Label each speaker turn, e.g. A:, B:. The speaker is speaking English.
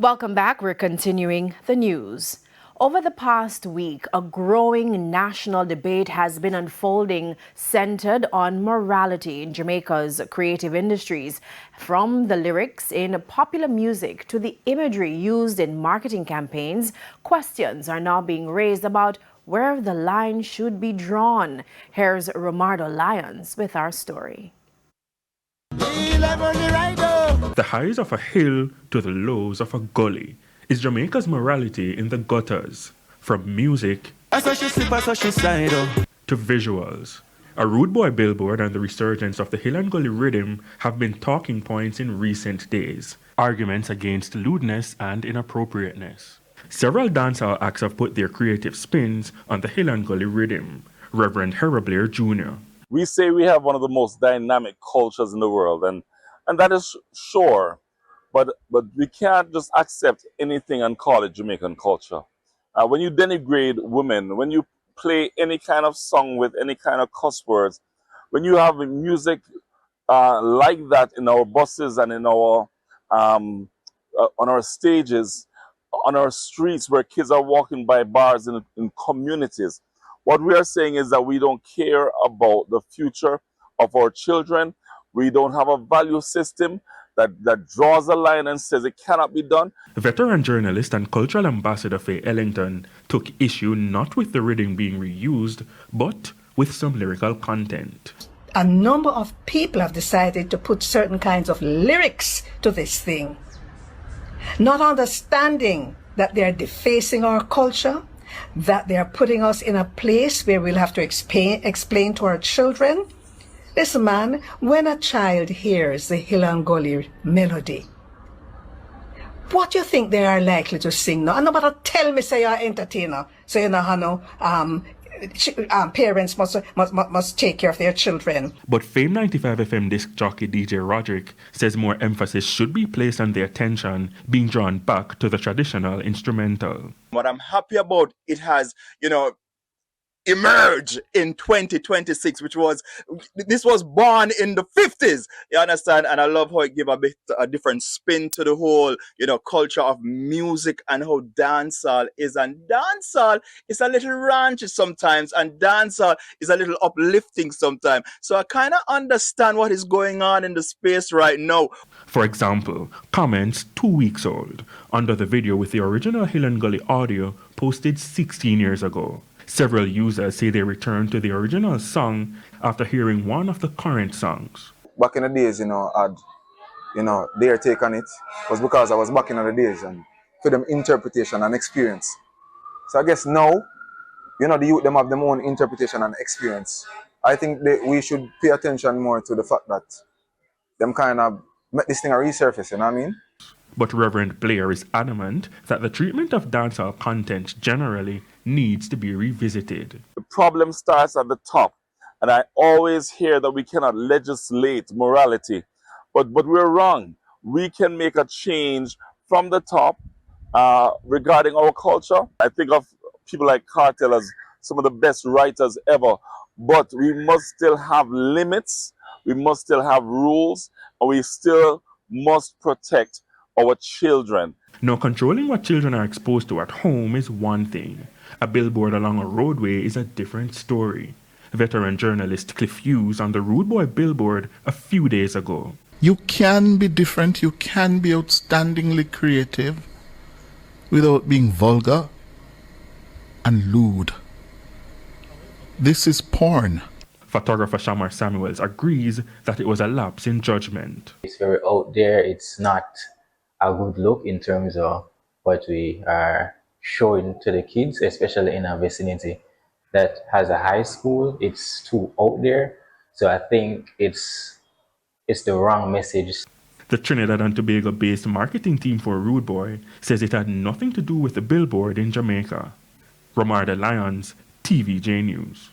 A: Welcome back. We're continuing the news. Over the past week, a growing national debate has been unfolding centered on morality in Jamaica's creative industries. From the lyrics in popular music to the imagery used in marketing campaigns, questions are now being raised about where the line should be drawn. Here's Romardo Lyons with our story.
B: The highs of a hill to the lows of a gully is Jamaica's morality in the gutters, from music to visuals. A rude boy billboard and the resurgence of the hill and gully rhythm have been talking points in recent days, arguments against lewdness and inappropriateness. Several dancehall acts have put their creative spins on the hill and gully rhythm. Reverend Blair Jr.
C: We say we have one of the most dynamic cultures in the world, and that is sure, but we can't just accept anything and call it Jamaican culture. When you denigrate women, when you play any kind of song with any kind of cuss words, when you have music like that in our buses and in our on our stages, on our streets where kids are walking by bars in communities, what we are saying is that we don't care about the future of our children. We don't have a value system that draws a line and says it cannot be done.
B: Veteran journalist and cultural ambassador Faye Ellington took issue not with the rhythm being reused, but with some lyrical content.
D: A number of people have decided to put certain kinds of lyrics to this thing, not understanding that they're defacing our culture, that they're putting us in a place where we'll have to explain to our children. Listen, man, when a child hears the Hill and Gully melody, what do you think they are likely to sing now? And nobody tell me say you're an entertainer, so you know how parents must take care of their children.
B: But Fame 95 FM disc jockey DJ Roderick says more emphasis should be placed on the attention being drawn back to the traditional instrumental.
E: What I'm happy about, it has, emerge in 2026, this was born in the 50s, you understand? And I love how it give a different spin to the whole culture of music and how dancehall is. And dancehall is a little raunchy sometimes, and dancehall is a little uplifting sometimes. So I kind of understand what is going on in the space right now.
B: For example, comments 2 weeks old under the video with the original Hill and Gully audio posted 16 years ago. Several users say they returned to the original song after hearing one of the current songs.
F: Back in the days, their take on it was because I was back in the days and for them interpretation and experience. So I guess now, the youth them have their own interpretation and experience. I think we should pay attention more to the fact that them kind of make this thing a resurface, you know what I mean?
B: But Reverend Blair is adamant that the treatment of dancehall content generally needs to be revisited.
C: The problem starts at the top, and I always hear that we cannot legislate morality, but we're wrong. We can make a change from the top regarding our culture. I think of people like Cartel as some of the best writers ever, but we must still have limits, we must still have rules, and we still must protect our children.
B: Now, controlling what children are exposed to at home is one thing. A billboard along a roadway is a different story. Veteran journalist Cliff Hughes on the Rude Boy billboard a few days ago.
G: You can be different, you can be outstandingly creative without being vulgar and lewd. This is porn.
B: Photographer Shamar Samuels agrees that it was a lapse in judgment.
H: It's very out there. It's not a good look in terms of what we are showing to the kids, especially in a vicinity that has a high school. It's too out there. So I think it's the wrong message.
B: The Trinidad and Tobago-based marketing team for Rude Boy says it had nothing to do with the billboard in Jamaica. Romardo Lyons, TVJ News.